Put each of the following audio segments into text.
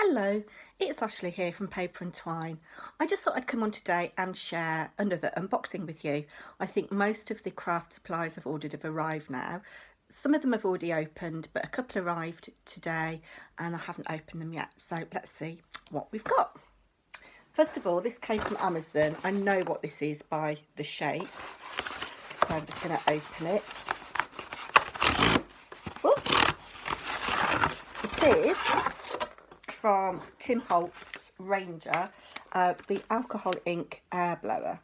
Hello, it's Ashley here from Paper&Twine. I just thought I'd come on today and share another unboxing with you. I think most of the craft supplies I've ordered have arrived now. Some of them have already opened, but a couple arrived today and I haven't opened them yet. So let's see what we've got. First of all, this came from Amazon. I know what this is by the shape. So I'm just going to open it. Ooh. It is from Tim Holt's Ranger, the alcohol ink air blower.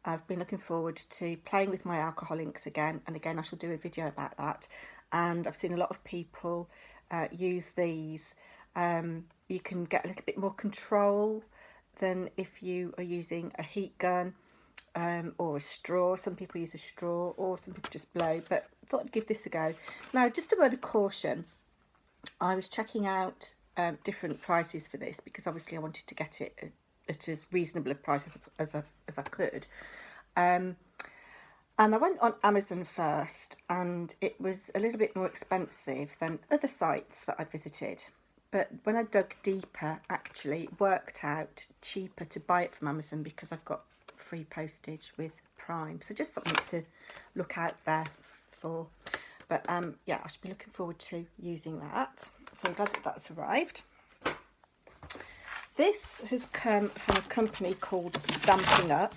I've been looking forward to playing with my alcohol inks again, and again I shall do a video about that. And I've seen a lot of people use these. You can get a little bit more control than if you are using a heat gun or a straw. Some people use a straw, or some people just blow, but I thought I'd give this a go. Now, just a word of caution, I was checking out different prices for this because obviously I wanted to get it at as reasonable a price as I could. And I went on Amazon first, and it was a little bit more expensive than other sites that I visited. But when I dug deeper, actually it worked out cheaper to buy it from Amazon because I've got free postage with Prime. So just something to look out there for. But yeah, I should be looking forward to using that. So I'm glad that that's arrived. This has come from a company called Stampin' Up.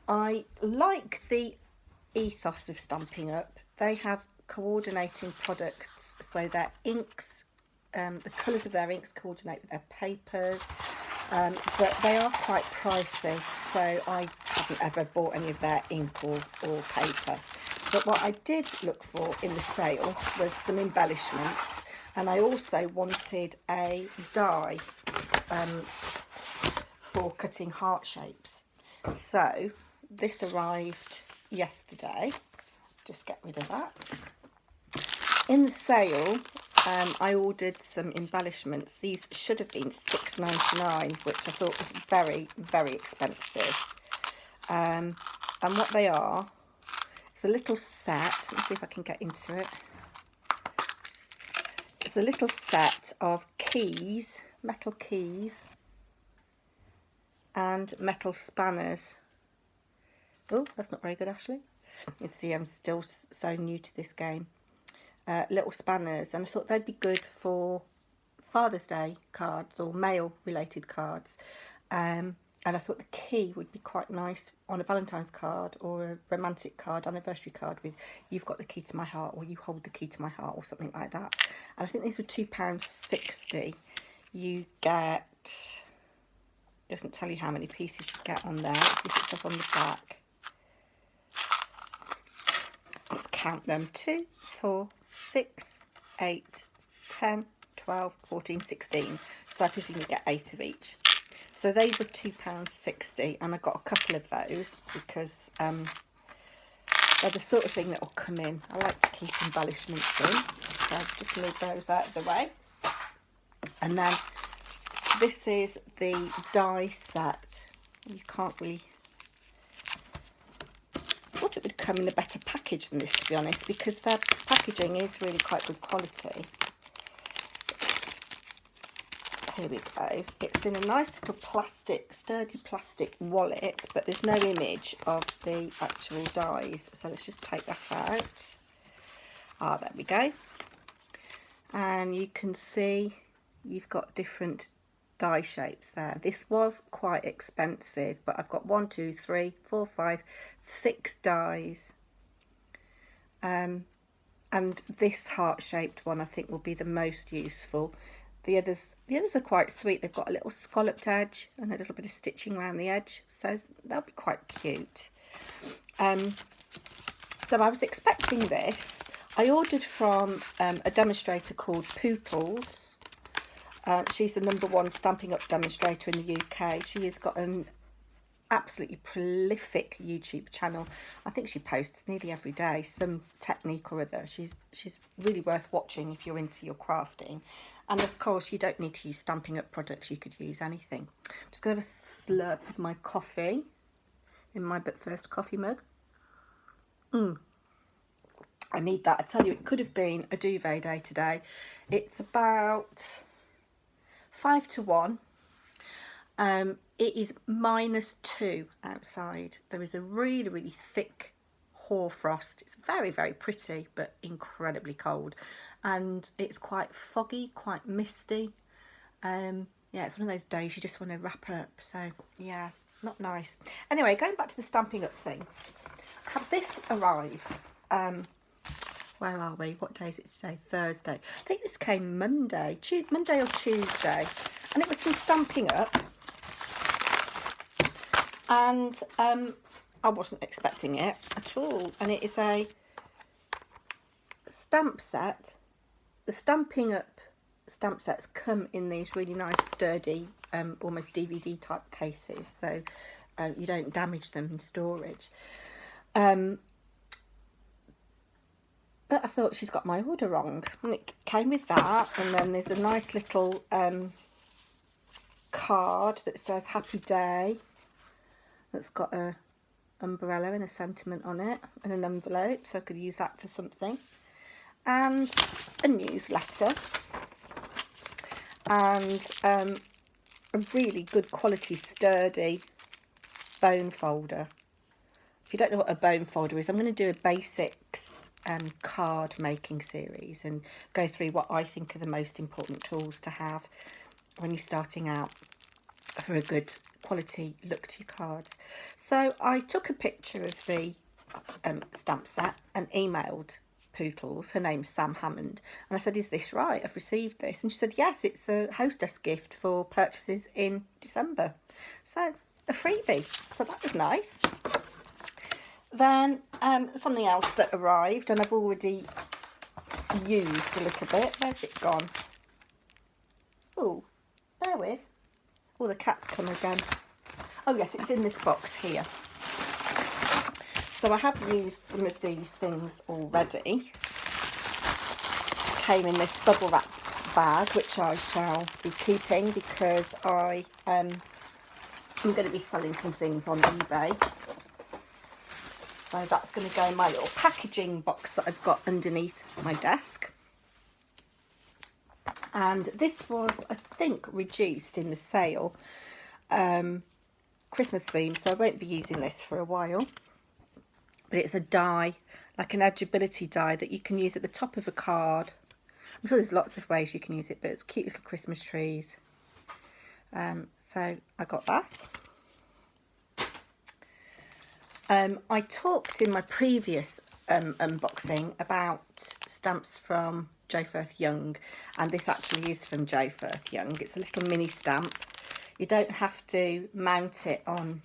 I like the ethos of Stampin' Up. They have coordinating products, so their inks, the colours of their inks coordinate with their papers, but they are quite pricey, so I haven't ever bought any of their ink or paper. But what I did look for in the sale was some embellishments, and I also wanted a die for cutting heart shapes. So this arrived yesterday. Just get rid of that. In the sale, I ordered some embellishments. These should have been £6.99, which I thought was very, very expensive. And what they are, it's a little set. Let me see if I can get into it. It's a little set of keys, metal keys, and metal spanners. Oh, that's not very good, Ashley. You see, I'm still so new to this game. Little spanners, and I thought they'd be good for Father's Day cards or mail related cards. And I thought the key would be quite nice on a Valentine's card or a romantic card, anniversary card with "You've got the key to my heart" or "You hold the key to my heart" or something like that. And I think these were £2.60. You get, doesn't tell you how many pieces you get on there. Let's see if it says on the back. Let's count them. 2, 4, 6, 8, 10, 12, 14, 16. So I presume you get 8 of each. So they were £2.60, and I got a couple of those because they're the sort of thing that will come in. I like to keep embellishments in, so I'll just move those out of the way. And then this is the die set. You can't really... I thought it would come in a better package than this, to be honest, because their packaging is really quite good quality. Here we go. It's in a nice little plastic, sturdy plastic wallet, but there's no image of the actual dies. So let's just take that out. Ah, there we go. And you can see you've got different die shapes there. This was quite expensive, but I've got 1, 2, 3, 4, 5, 6 dies. And this heart-shaped one I think will be the most useful. The others are quite sweet. They've got a little scalloped edge and a little bit of stitching around the edge, so they'll be quite cute. So I was expecting this. I ordered from a demonstrator called Pooples. She's the #1 Stampin' Up demonstrator in the UK. She has got an absolutely prolific YouTube channel. I think she posts nearly every day some technique or other. She's really worth watching if you're into your crafting. And of course, you don't need to use Stampin' Up products. You could use anything. I'm just going to have a slurp of my coffee in my but first coffee mug. I need that. I tell you, it could have been a duvet day today. It's about 5 to 1. It is -2 outside. There is a really, really thick hoarfrost. It's very, very pretty, but incredibly cold. And it's quite foggy, quite misty. Yeah, it's one of those days you just want to wrap up. So, yeah, not nice. Anyway, going back to the Stampin' Up thing. I had this arrive. Where are we? What day is it today? Thursday. I think this came Monday or Tuesday. And it was from Stampin' Up. And I wasn't expecting it at all. And it is a stamp set. The Stampin' Up stamp sets come in these really nice, sturdy, almost DVD type cases. So you don't damage them in storage. But I thought she's got my order wrong. And it came with that. And then there's a nice little card that says Happy Day. That's got a umbrella and a sentiment on it. And an envelope, so I could use that for something. And a newsletter. And a really good quality, sturdy bone folder. If you don't know what a bone folder is, I'm going to do a basics card making series and go through what I think are the most important tools to have when you're starting out for a good quality look to your cards. So I took a picture of the stamp set and emailed Pootles. Her name's Sam Hammond, and I said, is this right? I've received this. And she said, yes, it's a hostess gift for purchases in December. So a freebie. So that was nice. Then something else that arrived, and I've already used a little bit. Where's it gone? Oh, bear with. Oh, the cat's come again. Oh yes, it's in this box here. So I have used some of these things already. Came in this bubble wrap bag, which I shall be keeping because I'm going to be selling some things on eBay. So that's going to go in my little packaging box that I've got underneath my desk. And this was, I think, reduced in the sale, Christmas themed, so I won't be using this for a while. But it's a die, like an edgeability die that you can use at the top of a card. I'm sure there's lots of ways you can use it, but it's cute little Christmas trees. So I got that. I talked in my previous unboxing about stamps from Jo Firth Young, and this actually is from Jo Firth Young. It's a little mini stamp. You don't have to mount it on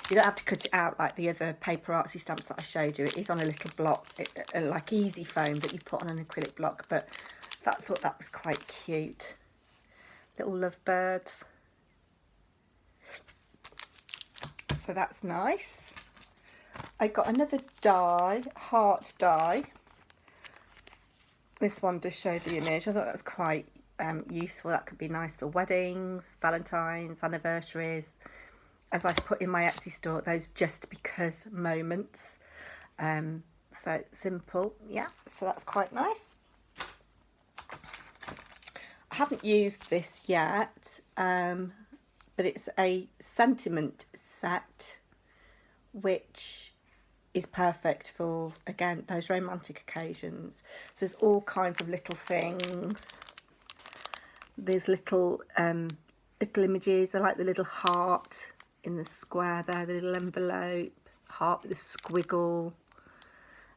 you don't have to cut it out like the other paper artsy stamps that I showed you. It is on a little block, like easy foam that you put on an acrylic block, but I thought that was quite cute. Little lovebirds. So that's nice. I got another die, heart die. This one does show the image. I thought that was quite useful. That could be nice for weddings, Valentine's, anniversaries. As I've put in my Etsy store, those just because moments. So simple, yeah. So that's quite nice. I haven't used this yet, but it's a sentiment set, which is perfect for, again, those romantic occasions. So there's all kinds of little things. There's little images. I like the little heart in the square there, the little envelope, heart with a squiggle.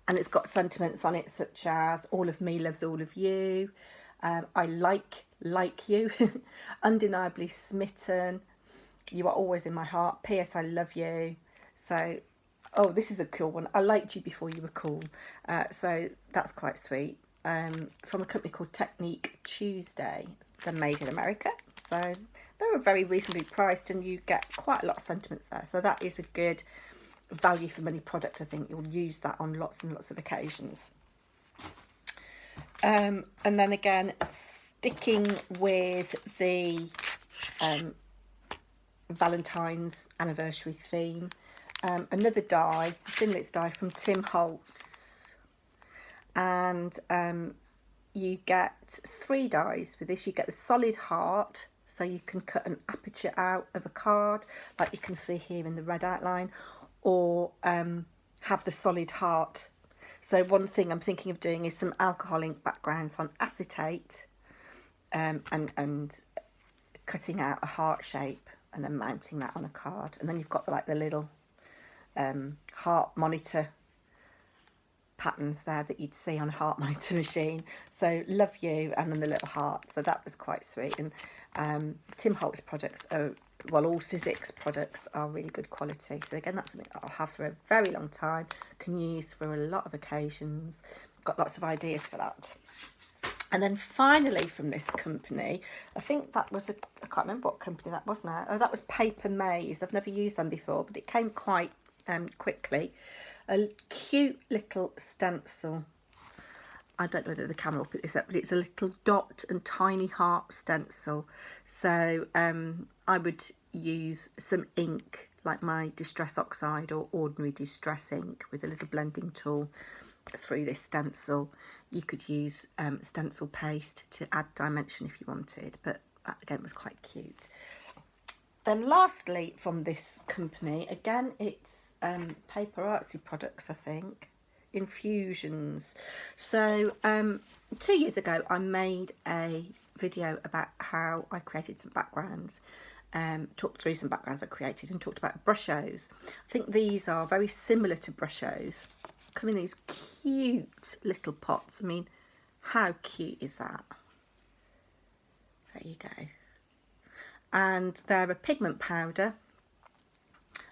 And it's got sentiments on it such as, all of me loves all of you. I like you. Undeniably smitten. You are always in my heart. P.S. I love you. So, oh, this is a cool one. I liked you before you were cool. So that's quite sweet. From a company called Technique Tuesday. They're made in America. So they were very reasonably priced and you get quite a lot of sentiments there. So that is a good value for money product. I think you'll use that on lots and lots of occasions. And then again, sticking with the Valentine's anniversary theme, another die, Finlitz die from Tim Holtz, and you get 3 dies with this. You get the solid heart, so you can cut an aperture out of a card, like you can see here in the red outline, or have the solid heart. So one thing I'm thinking of doing is some alcohol ink backgrounds on acetate, and cutting out a heart shape and then mounting that on a card. And then you've got like the little heart monitor patterns there that you'd see on a heart monitor machine. So love you, and then the little heart. So that was quite sweet. And Tim Holtz products are, well, all Sizzix products are really good quality. So again, that's something that I'll have for a very long time, can use for a lot of occasions. Got lots of ideas for that. And then finally from this company, I think that was I can't remember what company that was now. Oh, that was Paper&Twine. I've never used them before, but it came quite quickly. A cute little stencil. I don't know whether the camera will pick this up, but it's a little dot and tiny heart stencil. So I would use some ink, like my Distress Oxide or ordinary Distress ink, with a little blending tool through this stencil. You could use stencil paste to add dimension if you wanted, but that again was quite cute. Then lastly from this company, again it's Paper Artsy products, I think, Infusions. So 2 years ago I made a video about how I created some backgrounds, talked through some backgrounds I created and talked about brushos. I think these are very similar to brushos. Come in these cute little pots. I mean, how cute is that? There you go. And they're a pigment powder,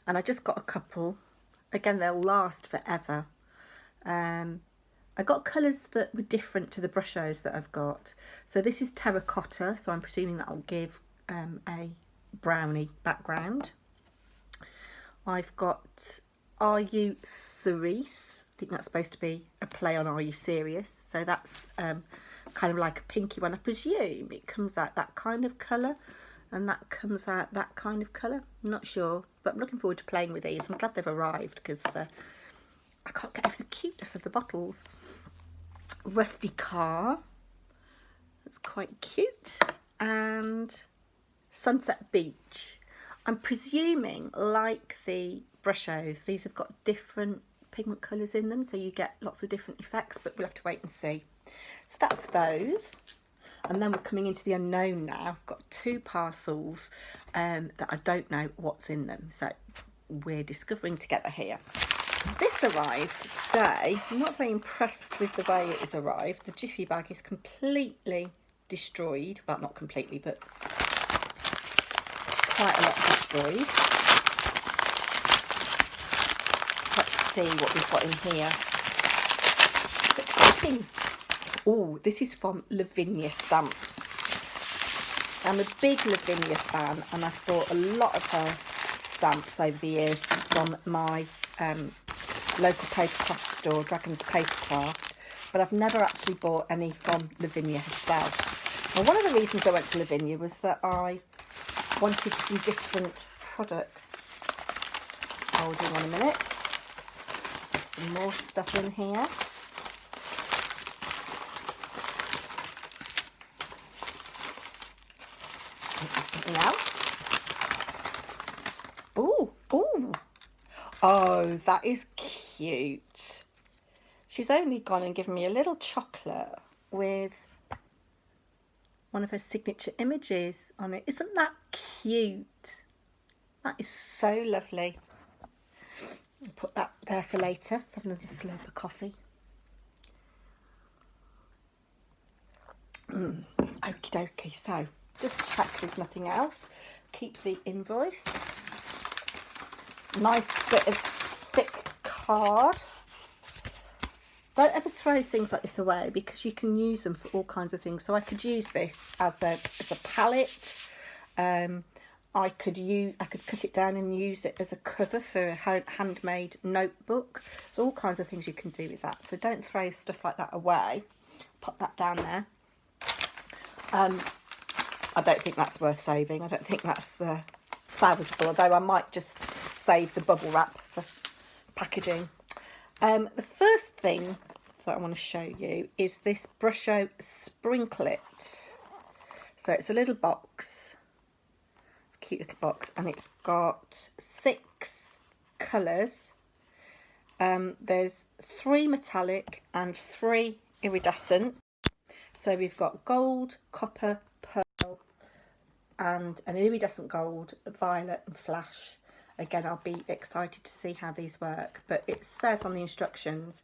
and I just got a couple. Again, they'll last forever. I got colours that were different to the brushos that I've got. So this is terracotta, so I'm presuming that'll give a brownie background. I've got Are You Cerise? I think that's supposed to be a play on Are You Serious? So that's kind of like a pinky one. I presume it comes out that kind of colour, and that comes out that kind of colour. I'm not sure, but I'm looking forward to playing with these. I'm glad they've arrived, because I can't get over the cuteness of the bottles. Rusty Car, that's quite cute. And Sunset Beach. I'm presuming, like the brushos, these have got different pigment colours in them, so you get lots of different effects, but we'll have to wait and see. So that's those. And then we're coming into the unknown now. I've got 2 parcels that I don't know what's in them, so we're discovering together here. This arrived today. I'm not very impressed with the way it has arrived. The Jiffy bag is completely destroyed. Well, not completely, but quite a lot destroyed. Let's see what we've got in here. It's exciting. Oh, this is from Lavinia Stamps. I'm a big Lavinia fan, and I've bought a lot of her stamps over the years from my local papercraft store, Dragon's Papercraft, but I've never actually bought any from Lavinia herself. Now, one of the reasons I went to Lavinia was that I wanted some different products. Holding on a minute. There's some more stuff in here. Something else. Oh, that is cute. She's only gone and given me a little chocolate with one of her signature images on it. Isn't that cute? That is so lovely. I'll put that there for later. Let's have another slurp of coffee. Okie dokie. So just check there's nothing else. Keep the invoice. Nice bit of thick card. Don't ever throw things like this away, because you can use them for all kinds of things. So I could use this as a palette. I could cut it down and use it as a cover for a handmade notebook. There's all kinds of things you can do with that. So don't throw stuff like that away. Pop that down there. I don't think that's worth saving. I don't think that's salvageable, although I might just save the bubble wrap for packaging. The first thing that I want to show you is this Brusho Sprinklet. So it's a little box, it's a cute little box, and it's got 6 colours. There's 3 metallic and 3 iridescent. So we've got gold, copper, pearl, and an iridescent gold, violet and flash. Again, I'll be excited to see how these work, but it says on the instructions,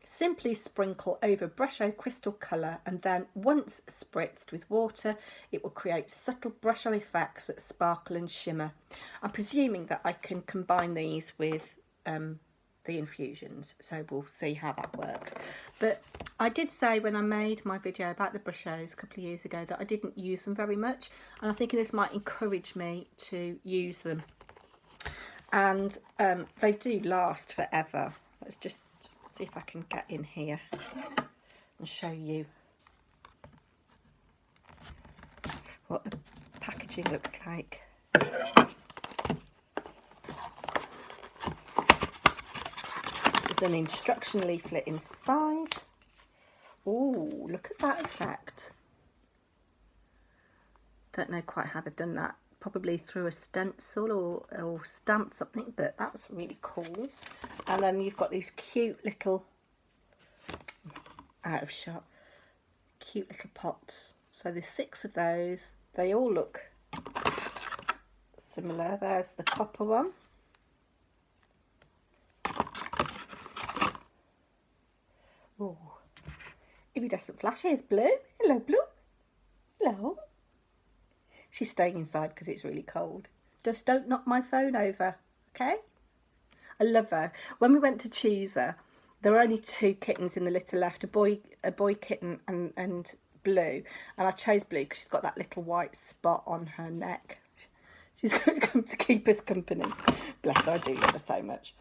simply sprinkle over Brusho crystal colour, and then once spritzed with water, it will create subtle Brusho effects that sparkle and shimmer. I'm presuming that I can combine these with the infusions, so we'll see how that works. But I did say when I made my video about the Brushos a couple of years ago that I didn't use them very much, and I think this might encourage me to use them. And they do last forever. Let's just see if I can get in here and show you what the packaging looks like. There's an instruction leaflet inside. Oh, look at that effect. Don't know quite how they've done that. Probably through a stencil or stamped something, but that's really cool. And then you've got these cute little, out of shot, cute little pots. So there's 6 of those. They all look similar. There's the copper one. Oh, iridescent flashes, blue. Hello, blue. Hello. She's staying inside because it's really cold. Just don't knock my phone over, okay? I love her. When we went to choose her, there were only 2 kittens in the litter left, a boy kitten and Blue. And I chose Blue because she's got that little white spot on her neck. She's going to come to keep us company. Bless her, I do love her so much.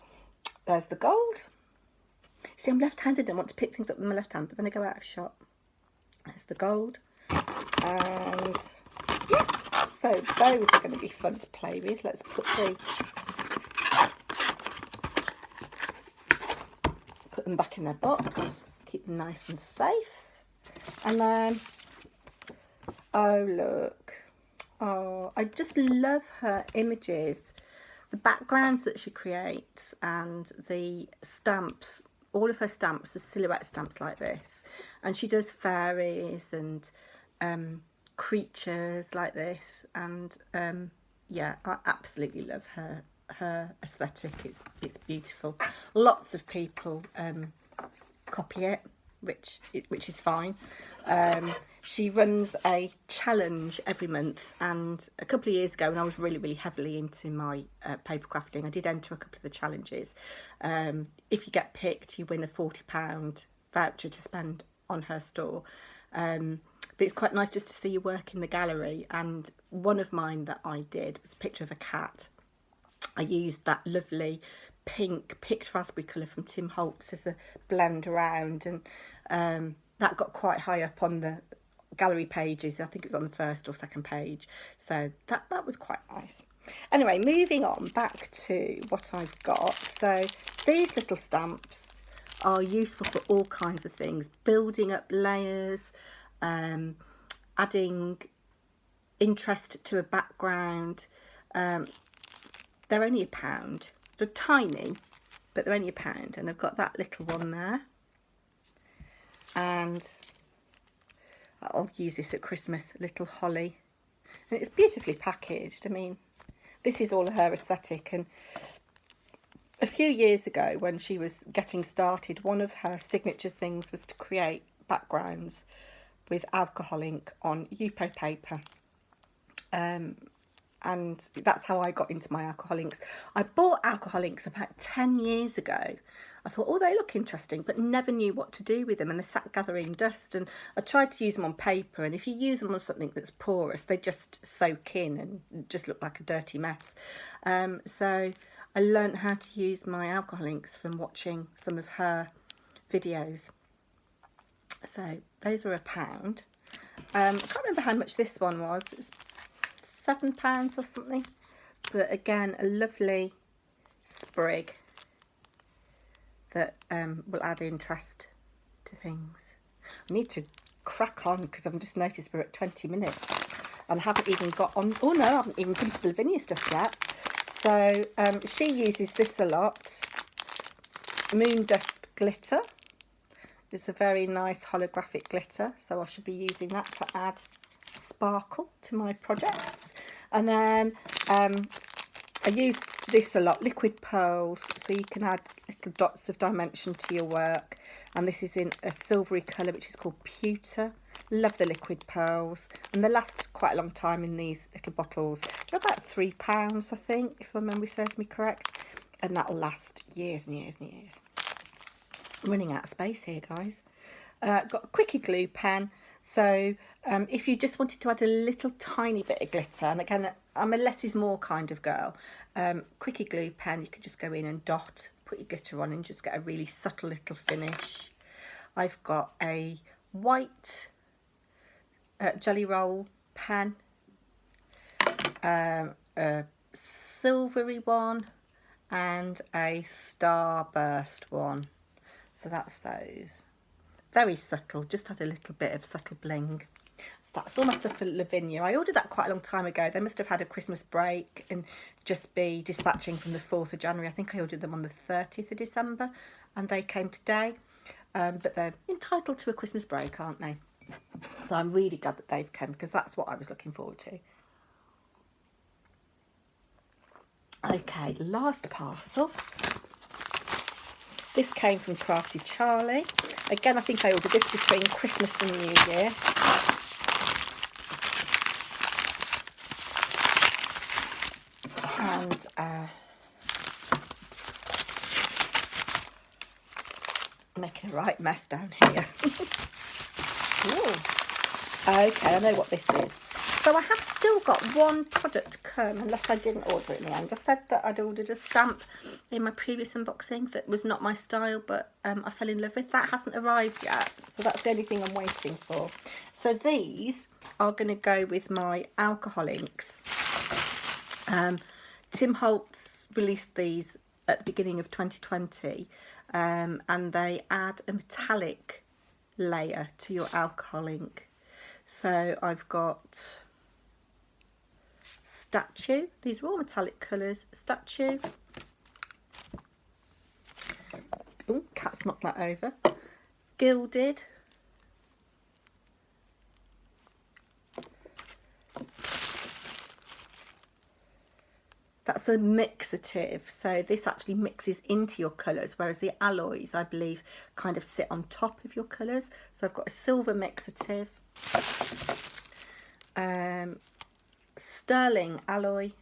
There's the gold. See, I'm left-handed and I want to pick things up with my left hand, but then I go out of shot. There's the gold. And yeah, so those are going to be fun to play with. Let's put them back in their box, keep them nice and safe. And then, oh look, oh, I just love her images, the backgrounds that she creates, and the stamps. All of her stamps are silhouette stamps like this, and she does fairies and creatures like this, and yeah, I absolutely love her aesthetic. It's beautiful. Lots of people copy it, which is fine. She runs a challenge every month, and a couple of years ago when I was really heavily into my paper crafting, I did enter a couple of the challenges. If you get picked, you win a £40 voucher to spend on her store. But it's quite nice just to see your work in the gallery, and one of mine that I did was a picture of a cat. I used that lovely pink picked raspberry colour from Tim Holtz as a blend around, and that got quite high up on the gallery pages. I think it was on the first or second page, so that was quite nice. Anyway, moving on back to what I've got. So these little stamps are useful for all kinds of things, building up layers, adding interest to a background. They're only £1. They're tiny, but they're only £1, and I've got that little one there, and I'll use this at Christmas, a little holly, and it's beautifully packaged. I mean, this is all her aesthetic. And a few years ago when she was getting started, one of her signature things was to create backgrounds with alcohol ink on Yupo paper, and that's how I got into my alcohol inks. I bought alcohol inks about 10 years ago. I thought, oh, they look interesting, but never knew what to do with them, and they sat gathering dust. And I tried to use them on paper, and if you use them on something that's porous, they just soak in and just look like a dirty mess. So I learned how to use my alcohol inks from watching some of her videos. So those were £1. I can't remember how much this one was. It was £7 or something. But again, a lovely sprig that will add interest to things. I need to crack on because I've just noticed we're at 20 minutes and I haven't even got on. Oh no, I haven't even come to the Lavinia stuff yet. So she uses this a lot. Moon Dust Glitter. It's a very nice holographic glitter, so I should be using that to add sparkle to my projects. And then I use this a lot, liquid pearls, so you can add little dots of dimension to your work. And this is in a silvery colour, which is called pewter. Love the liquid pearls, and they last quite a long time in these little bottles. They're about £3, I think, if my memory serves me correct, and that'll last years and years and years. I'm running out of space here, guys. Got a quickie glue pen, so if you just wanted to add a little tiny bit of glitter, and again, I'm a less is more kind of girl, quickie glue pen, you can just go in and dot, put your glitter on and just get a really subtle little finish. I've got a white jelly roll pen, a silvery one, and a starburst one. So that's those. Very subtle, just had a little bit of subtle bling. So that's all my stuff for Lavinia. I ordered that quite a long time ago. They must have had a Christmas break and just be dispatching from the 4th of January. I think I ordered them on the 30th of December and they came today. But they're entitled to a Christmas break, aren't they? So I'm really glad that they've come because that's what I was looking forward to. Okay, last parcel. This came from Crafty Charlie. Again, I think I ordered this between Christmas and New Year. And making a right mess down here. Ooh. Okay, I know what this is. So I have still got one product to come, unless I didn't order it in the end. I said that I'd ordered a stamp in my previous unboxing that was not my style, but I fell in love with. That hasn't arrived yet, so that's the only thing I'm waiting for. So these are going to go with my alcohol inks. Tim Holtz released these at the beginning of 2020, and they add a metallic layer to your alcohol ink. So I've got Statue, these are all metallic colours. Statue, oh, cat's knocked that over. Gilded, that's a mixative, so this actually mixes into your colours, whereas the alloys, I believe, kind of sit on top of your colours. So I've got a silver mixative, sterling alloy,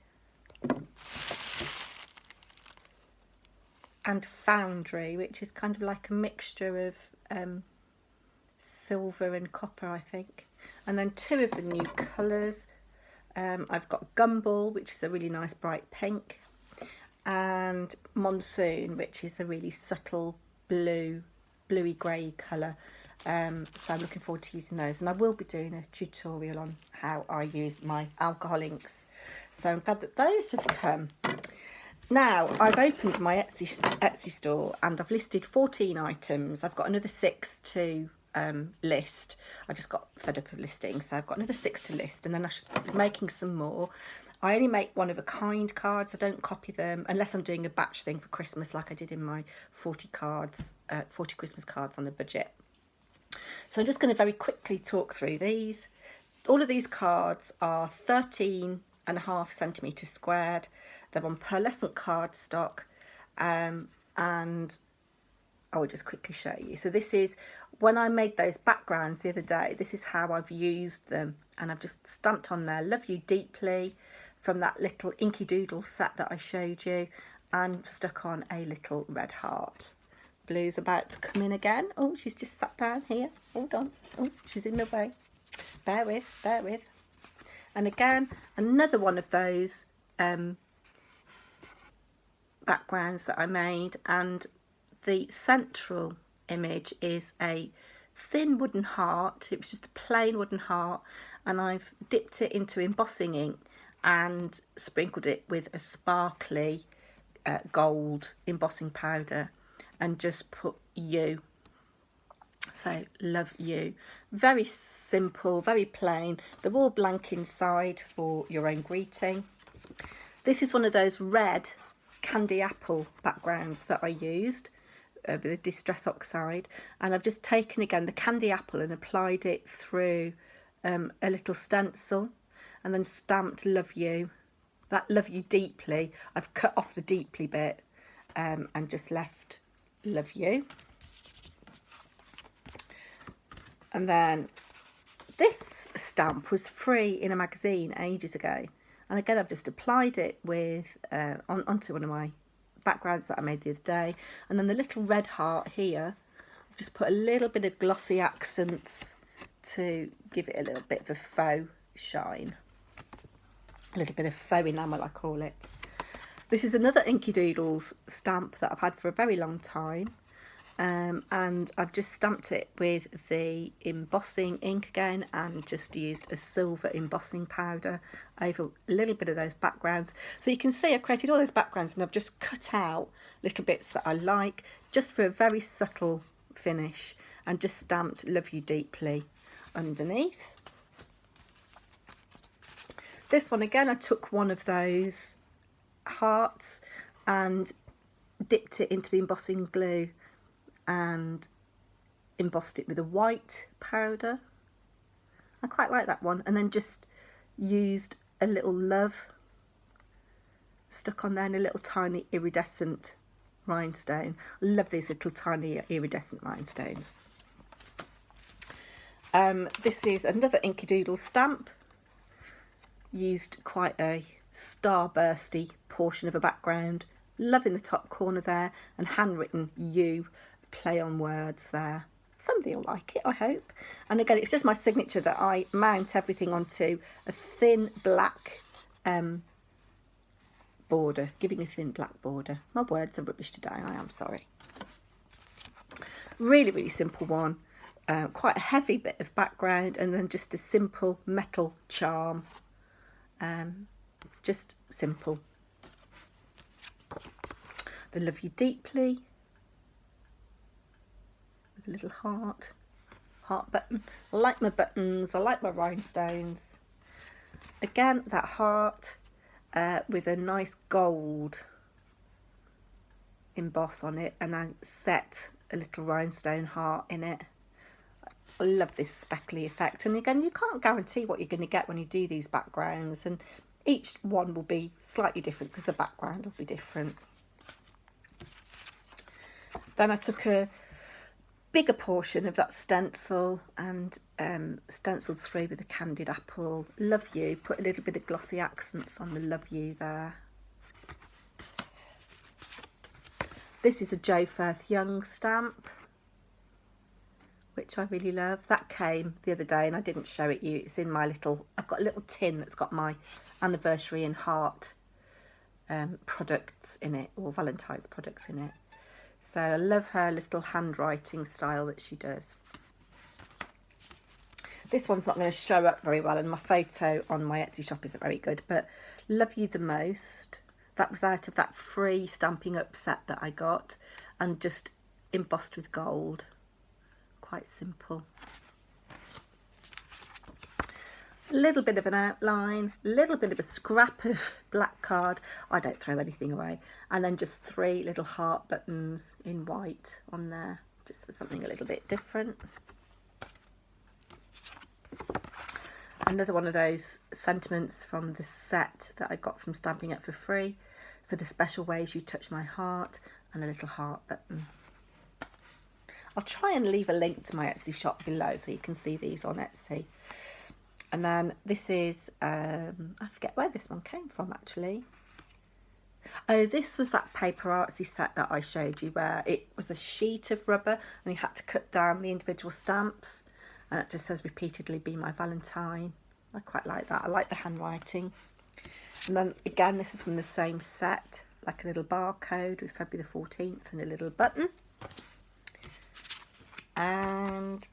and foundry, which is kind of like a mixture of silver and copper, I think. And then two of the new colours. I've got Gumball, which is a really nice bright pink, and Monsoon, which is a really subtle bluey grey colour. So I'm looking forward to using those, and I will be doing a tutorial on how I use my alcohol inks. So I'm glad that those have come. Now I've opened my Etsy store and I've listed 14 items. I've got another 6 to list. I just got fed up of listing, so I've got another 6 to list, and then I should be making some more. I only make one of a kind cards. I don't copy them unless I'm doing a batch thing for Christmas, like I did in my 40 Christmas cards on a budget. So I'm just going to very quickly talk through these. All of these cards are 13.5 centimetres squared. They're on pearlescent cardstock, and I will just quickly show you. So this is, when I made those backgrounds the other day, this is how I've used them, and I've just stamped on there, Love You Deeply, from that little Inky Doodle set that I showed you, and stuck on a little red heart. Blue's about to come in again. Oh, she's just sat down here. Hold on. Oh, she's in the way. Bear with, bear with. And again, another one of those backgrounds that I made, and the central image is a thin wooden heart. It was just a plain wooden heart, and I've dipped it into embossing ink and sprinkled it with a sparkly gold embossing powder and just put you So love you. Very simple, very plain. They're all blank inside for your own greeting. This is one of those red candy apple backgrounds that I used with the Distress Oxide, and I've just taken again the candy apple and applied it through a little stencil and then stamped love you. That love you deeply, I've cut off the deeply bit and just left love you. And then this stamp was free in a magazine ages ago, and again I've just applied it with onto one of my backgrounds that I made the other day. And then the little red heart here, I've just put a little bit of glossy accents to give it a little bit of a faux shine, a little bit of faux enamel I call it. This is another Inky Doodles stamp that I've had for a very long time, and I've just stamped it with the embossing ink again and just used a silver embossing powder over a little bit of those backgrounds. So you can see I created all those backgrounds and I've just cut out little bits that I like just for a very subtle finish, and just stamped love you deeply underneath. This one again, I took one of those hearts and dipped it into the embossing glue and embossed it with a white powder. I quite like that one. And then just used a little love stuck on there and a little tiny iridescent rhinestone. I love these little tiny iridescent rhinestones. This is another Inky Doodle stamp. Used quite a starbursty portion of a background. Loving the top corner there, and handwritten you, play on words there. Somebody will like it, I hope. And again, it's just my signature that I mount everything onto a thin black border, giving a thin black border. My words are rubbish today, I am sorry. Really, really simple one. Quite a heavy bit of background, and then just a simple metal charm. Just simple. The love you deeply with a little heart button. I like my buttons, I like my rhinestones. Again, that heart with a nice gold emboss on it, and I set a little rhinestone heart in it. I love this speckly effect, and again, you can't guarantee what you're going to get when you do these backgrounds, and each one will be slightly different because the background will be different. Then I took a bigger portion of that stencil and stenciled through with a candied apple love you, put a little bit of glossy accents on the love you there. This is a Jo Firth Young stamp, which I really love. That came the other day and I didn't show it you. It's in my little, I've got a little tin that's got my anniversary and heart products in it, or Valentine's products in it. So I love her little handwriting style that she does. This one's not going to show up very well, and my photo on my Etsy shop isn't very good, but Love You the Most. That was out of that free Stampin' Up set that I got, and just embossed with gold. Quite simple. A little bit of an outline, a little bit of a scrap of black card. I don't throw anything away. And then just 3 little heart buttons in white on there, just for something a little bit different. Another one of those sentiments from the set that I got from Stampin' Up for free, for the special ways you touch my heart, and a little heart button. I'll try and leave a link to my Etsy shop below so you can see these on Etsy. And then this is, I forget where this one came from actually. Oh, this was that Paper Artsy set that I showed you, where it was a sheet of rubber and you had to cut down the individual stamps. And it just says repeatedly be my Valentine. I quite like that. I like the handwriting. And then again, this is from the same set, like a little barcode with February the 14th and a little button. And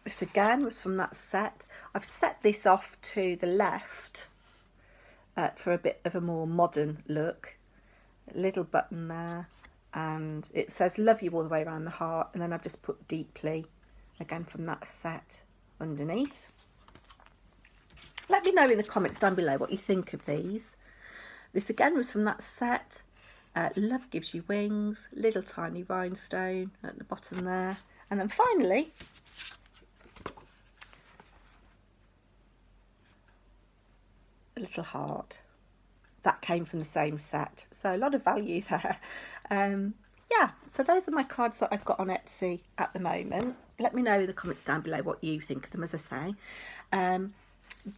this again was from that set. I've set this off to the left for a bit of a more modern look. A little button there, and it says love you all the way around the heart, and then I've just put deeply again from that set underneath. Let me know in the comments down below what you think of these. This again was from that set. Love Gives You Wings, little tiny rhinestone at the bottom there. And then finally, a little heart. That came from the same set. So a lot of value there. Yeah, so those are my cards that I've got on Etsy at the moment. Let me know in the comments down below what you think of them, as I say.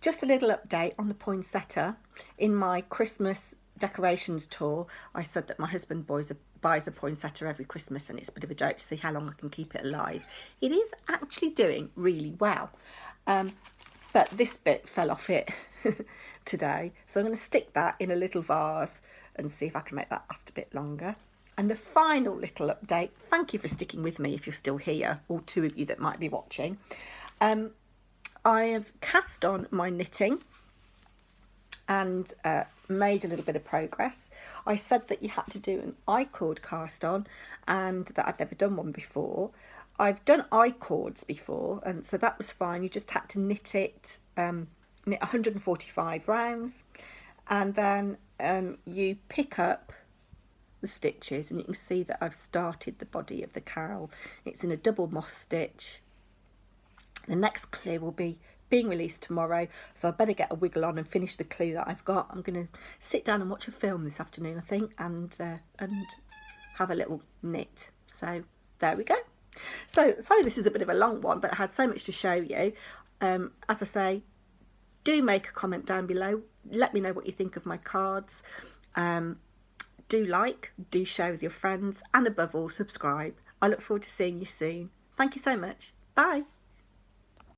Just a little update on the poinsettia. In my Christmas decorations tour, I said that my husband buys a poinsettia every Christmas, and it's a bit of a joke to see how long I can keep it alive. It is actually doing really well, but this bit fell off it today, so I'm going to stick that in a little vase and see if I can make that last a bit longer. And the final little update, thank you for sticking with me if you're still here, or two of you that might be watching. I have cast on my knitting and made a little bit of progress. I said that you had to do an I-cord cast on and that I'd never done one before. I've done I-cords before, and so that was fine. You just had to knit it, knit 145 rounds, and then you pick up the stitches, and you can see that I've started the body of the cowl. It's in a double moss stitch. The next clue will be being released tomorrow, so I better get a wiggle on and finish the clue that I've got. I'm going to sit down and watch a film this afternoon, I think, and have a little knit. So there we go. So sorry this is a bit of a long one, but I had so much to show you. As I say, do make a comment down below. Let me know what you think of my cards. Do like, do share with your friends, and above all, subscribe. I look forward to seeing you soon. Thank you so much. Bye.